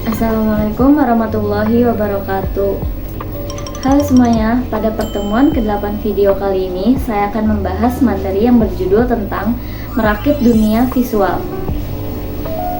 Assalamualaikum warahmatullahi wabarakatuh. Halo semuanya, pada pertemuan ke-8 video kali ini saya akan membahas materi yang berjudul tentang merakit dunia visual.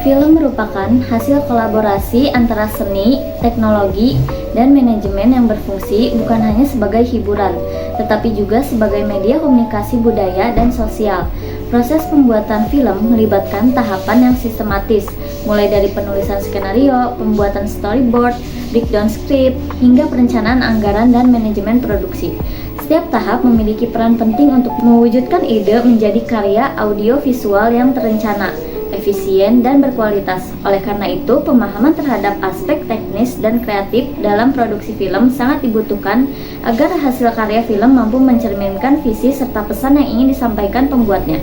Film merupakan hasil kolaborasi antara seni, teknologi, dan manajemen yang berfungsi bukan hanya sebagai hiburan, tetapi juga sebagai media komunikasi budaya dan sosial. Proses pembuatan film melibatkan tahapan yang sistematis, mulai dari penulisan skenario, pembuatan storyboard, breakdown script, hingga perencanaan anggaran dan manajemen produksi. Setiap tahap memiliki peran penting untuk mewujudkan ide menjadi karya audio visual yang terencana, efisien, dan berkualitas. Oleh karena itu, pemahaman terhadap aspek teknis dan kreatif dalam produksi film sangat dibutuhkan agar hasil karya film mampu mencerminkan visi serta pesan yang ingin disampaikan pembuatnya.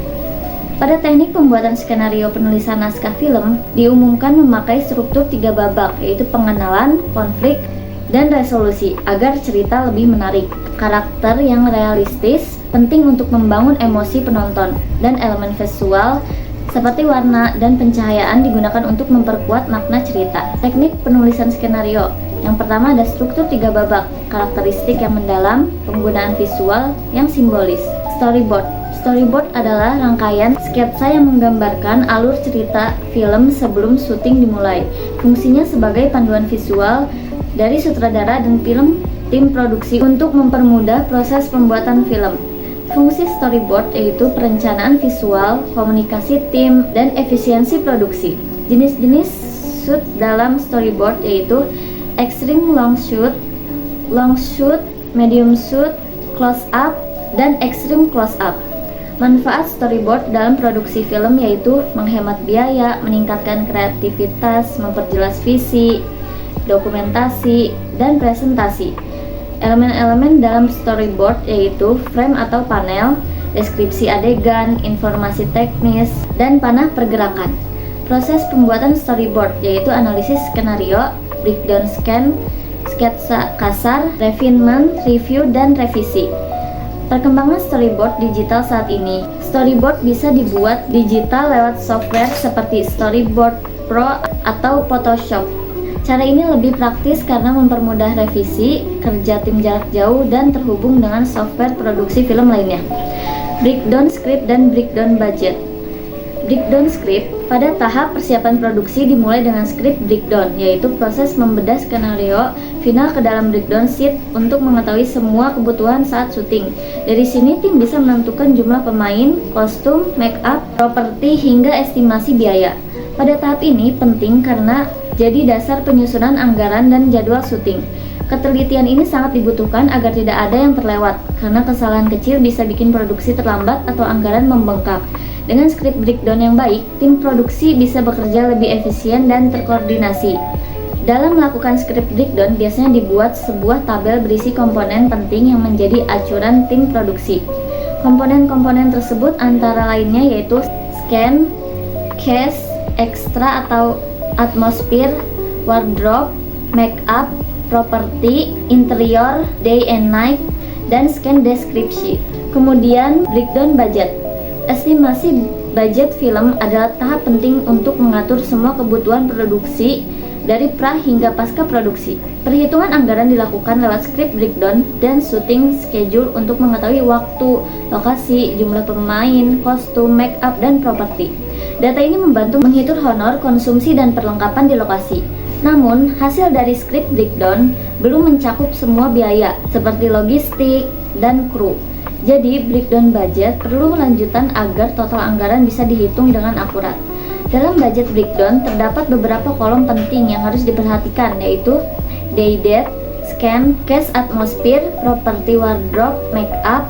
Pada teknik pembuatan skenario penulisan naskah film, diumumkan memakai struktur 3 babak, yaitu pengenalan, konflik, dan resolusi, agar cerita lebih menarik. Karakter yang realistis penting untuk membangun emosi penonton, dan elemen visual seperti warna dan pencahayaan digunakan untuk memperkuat makna cerita. Teknik penulisan skenario. Yang pertama ada struktur 3 babak, karakteristik yang mendalam, penggunaan visual yang simbolis. Storyboard. Storyboard adalah rangkaian sketsa yang menggambarkan alur cerita film sebelum syuting dimulai. Fungsinya sebagai panduan visual dari sutradara dan tim produksi untuk mempermudah proses pembuatan film. Fungsi storyboard yaitu perencanaan visual, komunikasi tim, dan efisiensi produksi. Jenis-jenis shoot dalam storyboard yaitu extreme long shoot, medium shoot, close up, dan extreme close up. Manfaat storyboard dalam produksi film yaitu menghemat biaya, meningkatkan kreativitas, memperjelas visi, dokumentasi, dan presentasi. Elemen-elemen dalam storyboard yaitu frame atau panel, deskripsi adegan, informasi teknis, dan panah pergerakan. Proses pembuatan storyboard yaitu analisis skenario, breakdown sketsa kasar, refinement, review, dan revisi. Perkembangan storyboard digital saat ini. Storyboard bisa dibuat digital lewat software seperti Storyboard Pro atau Photoshop. Cara ini lebih praktis karena mempermudah revisi, kerja tim jarak jauh, dan terhubung dengan software produksi film lainnya. Breakdown script dan breakdown budget. Breakdown script pada tahap persiapan produksi dimulai dengan script breakdown, yaitu proses membedah skenario final ke dalam breakdown sheet untuk mengetahui semua kebutuhan saat syuting. Dari sini tim bisa menentukan jumlah pemain, kostum, make up, properti, hingga estimasi biaya. Pada tahap ini penting karena jadi dasar penyusunan anggaran dan jadwal syuting. Ketelitian ini sangat dibutuhkan agar tidak ada yang terlewat, karena kesalahan kecil bisa bikin produksi terlambat atau anggaran membengkak. Dengan script breakdown yang baik, tim produksi bisa bekerja lebih efisien dan terkoordinasi. Dalam melakukan script breakdown, biasanya dibuat sebuah tabel berisi komponen penting yang menjadi acuan tim produksi. Komponen-komponen tersebut antara lainnya yaitu scan, cast, extra atau atmosphere, wardrobe, make up, properti, interior, day and night, dan scan deskripsi. Kemudian breakdown budget. Estimasi budget film adalah tahap penting untuk mengatur semua kebutuhan produksi dari pra hingga pasca produksi. Perhitungan anggaran dilakukan lewat script breakdown dan shooting schedule untuk mengetahui waktu, lokasi, jumlah pemain, kostum, make up, dan properti. Data ini membantu menghitung honor, konsumsi, dan perlengkapan di lokasi. Namun, hasil dari script breakdown belum mencakup semua biaya seperti logistik dan kru. Jadi, breakdown budget perlu lanjutan agar total anggaran bisa dihitung dengan akurat. Dalam budget breakdown terdapat beberapa kolom penting yang harus diperhatikan, yaitu day date, scan, cast atmosphere, properti wardrobe, make up,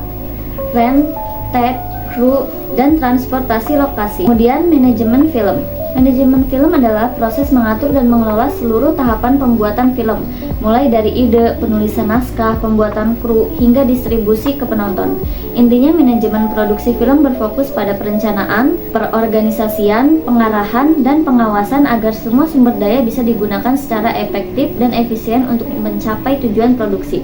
rent, tag, kru, dan transportasi lokasi. Kemudian manajemen film. Manajemen film adalah proses mengatur dan mengelola seluruh tahapan pembuatan film, mulai dari ide, penulisan naskah, pembuatan kru, hingga distribusi ke penonton. Intinya, manajemen produksi film berfokus pada perencanaan, perorganisasian, pengarahan, dan pengawasan agar semua sumber daya bisa digunakan secara efektif dan efisien untuk mencapai tujuan produksi.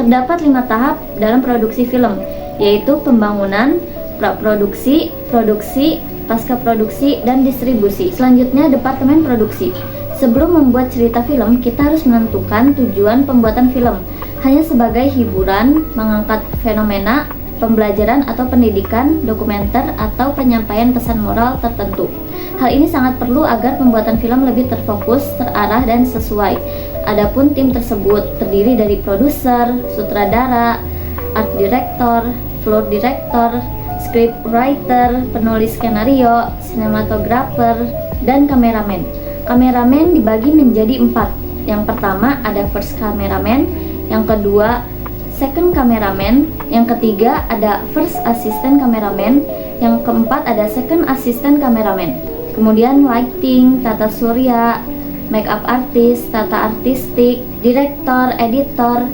Terdapat 5 tahap dalam produksi film, yaitu pembangunan, praproduksi, produksi, pasca produksi, dan distribusi. Selanjutnya, departemen produksi. Sebelum membuat cerita film, kita harus menentukan tujuan pembuatan film. Hanya sebagai hiburan, mengangkat fenomena, pembelajaran atau pendidikan, dokumenter, atau penyampaian pesan moral tertentu. Hal ini sangat perlu agar pembuatan film lebih terfokus, terarah, dan sesuai. Adapun tim tersebut terdiri dari produser, sutradara, art director, floor director, script writer, penulis skenario, sinematografer, dan kameramen. Kameramen dibagi menjadi 4. Yang pertama ada first cameraman, yang kedua second cameraman, yang ketiga ada first assistant cameraman, yang keempat ada second assistant cameraman. Kemudian lighting, tata surya, makeup artist, tata artistik, director, editor,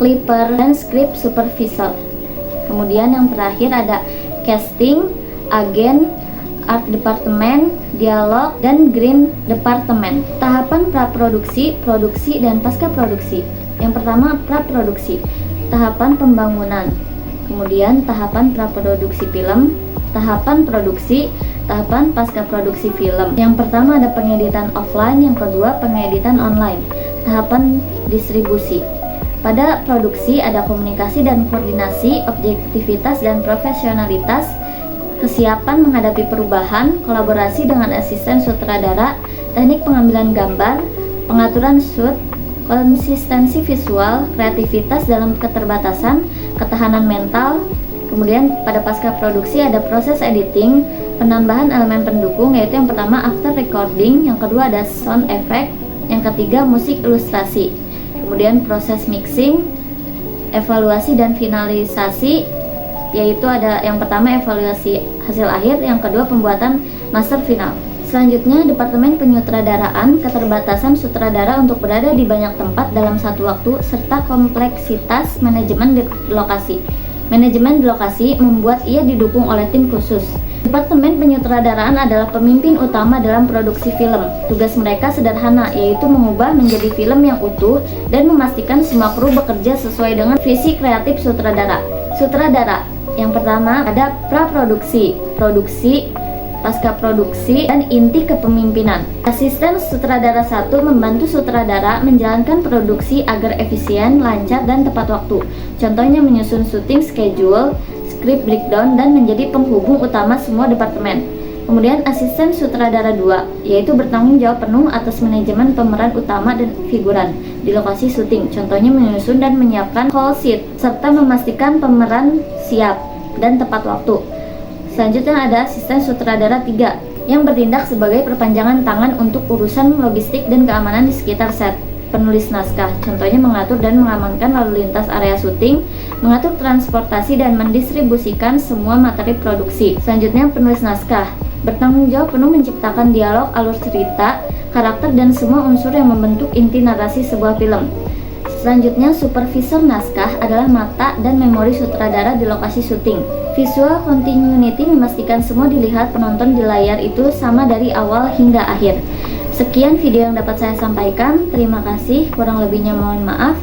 clipper, dan script supervisor. Kemudian yang terakhir ada casting, agen, art department, dialog, dan green department. Tahapan praproduksi, produksi, dan pasca produksi. Yang pertama praproduksi, tahapan pembangunan. Kemudian tahapan praproduksi film, tahapan produksi, tahapan pasca produksi film. Yang pertama ada pengeditan offline, yang kedua pengeditan online. Tahapan distribusi. Pada produksi ada komunikasi dan koordinasi, objektivitas dan profesionalitas, kesiapan menghadapi perubahan, kolaborasi dengan asisten sutradara, teknik pengambilan gambar, pengaturan shoot, konsistensi visual, kreativitas dalam keterbatasan, ketahanan mental. Kemudian pada pasca produksi ada proses editing, penambahan elemen pendukung, yaitu yang pertama after recording, yang kedua ada sound effect, yang ketiga musik ilustrasi. Kemudian proses mixing, evaluasi dan finalisasi, yaitu ada yang pertama evaluasi hasil akhir, yang kedua pembuatan master final. Selanjutnya departemen penyutradaraan, keterbatasan sutradara untuk berada di banyak tempat dalam satu waktu, serta kompleksitas manajemen di lokasi. Manajemen di lokasi membuat ia didukung oleh tim khusus. Departemen penyutradaraan adalah pemimpin utama dalam produksi film. Tugas mereka sederhana, yaitu mengubah menjadi film yang utuh dan memastikan semua kru bekerja sesuai dengan visi kreatif sutradara. Sutradara, yang pertama ada praproduksi, produksi, pasca produksi, dan inti kepemimpinan. Asisten sutradara 1 membantu sutradara menjalankan produksi agar efisien, lancar, dan tepat waktu. Contohnya menyusun syuting schedule, script breakdown, dan menjadi penghubung utama semua departemen. Kemudian asisten sutradara 2, yaitu bertanggung jawab penuh atas manajemen pemeran utama dan figuran di lokasi syuting. Contohnya menyusun dan menyiapkan call sheet, serta memastikan pemeran siap dan tepat waktu. Selanjutnya ada asisten sutradara 3 yang bertindak sebagai perpanjangan tangan untuk urusan logistik dan keamanan di sekitar set. Penulis naskah, contohnya mengatur dan mengamankan lalu lintas area syuting, mengatur transportasi dan mendistribusikan semua materi produksi. Selanjutnya penulis naskah, bertanggung jawab penuh menciptakan dialog, alur cerita, karakter, dan semua unsur yang membentuk inti narasi sebuah film. Selanjutnya, supervisor naskah adalah mata dan memori sutradara di lokasi syuting. Visual continuity memastikan semua dilihat penonton di layar itu sama dari awal hingga akhir. Sekian video yang dapat saya sampaikan. Terima kasih, kurang lebihnya mohon maaf.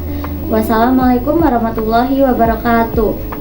Wassalamualaikum warahmatullahi wabarakatuh.